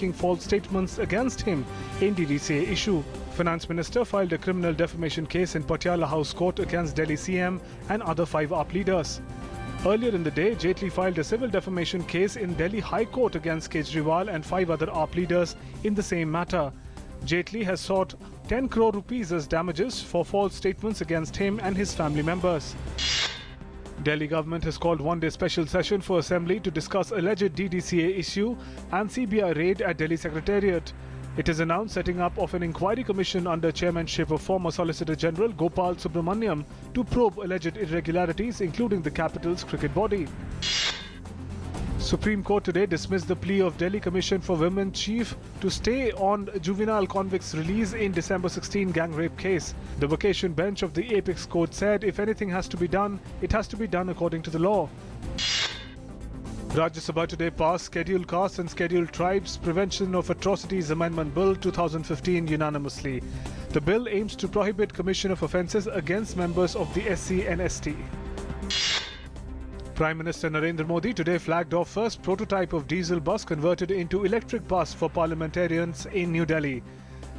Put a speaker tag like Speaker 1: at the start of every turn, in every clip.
Speaker 1: making false statements against him in DDCA issue. Finance Minister filed a criminal defamation case in Patiala House Court against Delhi CM and other 5 AAP leaders. Earlier in the day, Jaitley filed a civil defamation case in Delhi High Court against Kejriwal and 5 other AAP leaders in the same matter. Jaitley has sought 10 crore rupees as damages for false statements against him and his family members. Delhi government has called one-day special session for Assembly to discuss alleged DDCA issue and CBI raid at Delhi Secretariat. It is announced setting up of an inquiry commission under chairmanship of former Solicitor General Gopal Subramaniam to probe alleged irregularities, including the capital's cricket body. Supreme Court today dismissed the plea of Delhi Commission for Women Chief to stay on juvenile convicts' release in December 16 gang rape case. The vacation bench of the Apex Court said if anything has to be done, it has to be done according to the law. Rajya Sabha today passed Scheduled Castes and Scheduled Tribes Prevention of Atrocities Amendment Bill 2015 unanimously. The bill aims to prohibit commission of offences against members of the SC and ST. Prime Minister Narendra Modi today flagged off first prototype of diesel bus converted into electric bus for parliamentarians in New Delhi.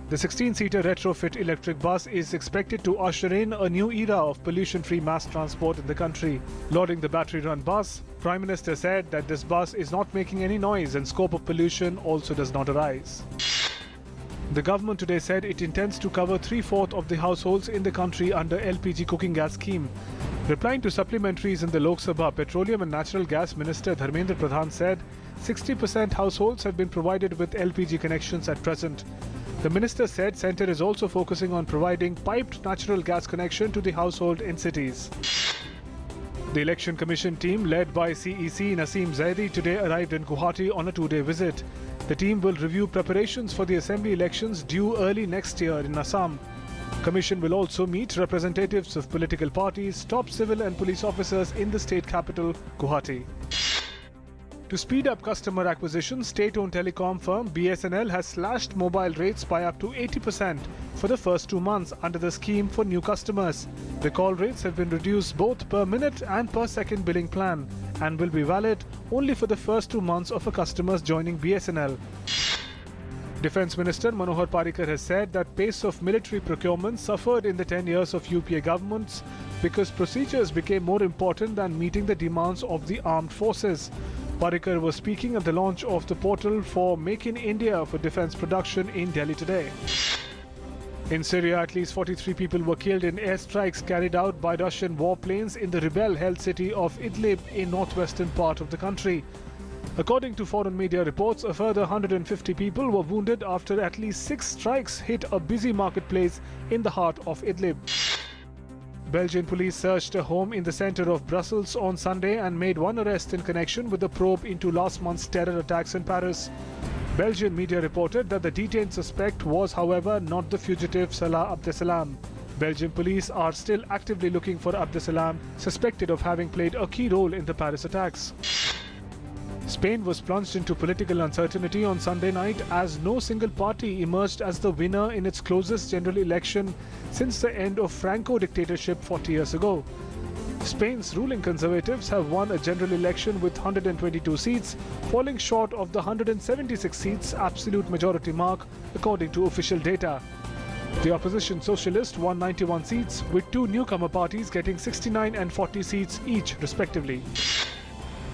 Speaker 1: The 16-seater retrofit electric bus is expected to usher in a new era of pollution-free mass transport in the country. Lauding the battery-run bus, Prime Minister said that this bus is not making any noise and scope of pollution also does not arise. The government today said it intends to cover 3/4 of the households in the country under LPG cooking gas scheme. Replying to supplementaries in the Lok Sabha, Petroleum and Natural Gas Minister Dharmendra Pradhan said 60% households have been provided with LPG connections at present. The minister said centre is also focusing on providing piped natural gas connection to the household in cities. The Election Commission team led by CEC Naseem Zaidi today arrived in Guwahati on a 2-day visit. The team will review preparations for the assembly elections due early next year in Assam. Commission will also meet representatives of political parties, top civil and police officers in the state capital, Guwahati. To speed up customer acquisition, state-owned telecom firm BSNL has slashed mobile rates by up to 80% for the first 2 months under the scheme for new customers. The call rates have been reduced both per minute and per second billing plan and will be valid only for the first 2 months of a customer's joining BSNL. Defence Minister Manohar Parrikar has said that pace of military procurement suffered in the 10 years of UPA governments because procedures became more important than meeting the demands of the armed forces. Parrikar was speaking at the launch of the portal for Make in India for defence production in Delhi today. In Syria, at least 43 people were killed in airstrikes carried out by Russian warplanes in the rebel-held city of Idlib in northwestern part of the country. According to foreign media reports, a further 150 people were wounded after at least 6 strikes hit a busy marketplace in the heart of Idlib. Belgian police searched a home in the center of Brussels on Sunday and made 1 arrest in connection with the probe into last month's terror attacks in Paris. Belgian media reported that the detained suspect was, however, not the fugitive Salah Abdeslam. Belgian police are still actively looking for Abdeslam, suspected of having played a key role in the Paris attacks. Spain was plunged into political uncertainty on Sunday night as no single party emerged as the winner in its closest general election since the end of Franco dictatorship 40 years ago. Spain's ruling Conservatives have won a general election with 122 seats, falling short of the 176 seats absolute majority mark according to official data. The opposition Socialist won 91 seats, with 2 newcomer parties getting 69 and 40 seats each respectively.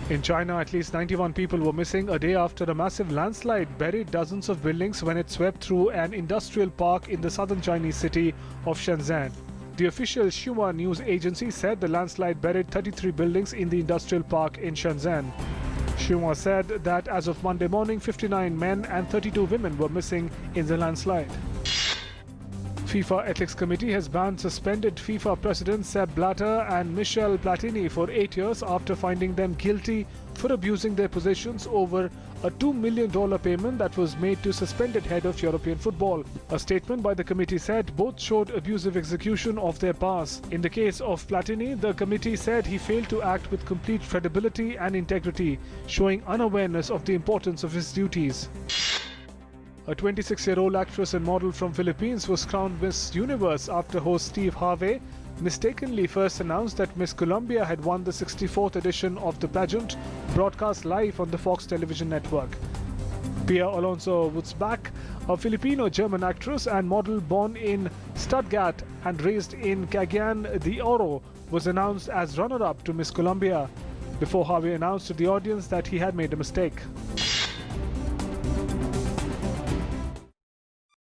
Speaker 1: In China, at least 91 people were missing a day after a massive landslide buried dozens of buildings when it swept through an industrial park in the southern Chinese city of Shenzhen. The official Xinhua news agency said the landslide buried 33 buildings in the industrial park in Shenzhen. Xinhua said that as of Monday morning, 59 men and 32 women were missing in the landslide. FIFA Ethics Committee has banned suspended FIFA presidents Sepp Blatter and Michel Platini for 8 years after finding them guilty for abusing their positions over a $2 million payment that was made to suspended head of European football. A statement by the committee said both showed abusive execution of their powers. In the case of Platini, the committee said he failed to act with complete credibility and integrity, showing unawareness of the importance of his duties. A 26-year-old actress and model from Philippines was crowned Miss Universe after host Steve Harvey mistakenly first announced that Miss Colombia had won the 64th edition of the pageant, broadcast live on the Fox television network. Pia Alonso Wutzbach, a Filipino-German actress and model born in Stuttgart and raised in Cagayan de Oro, was announced as runner-up to Miss Colombia before Harvey announced to the audience that he had made a mistake.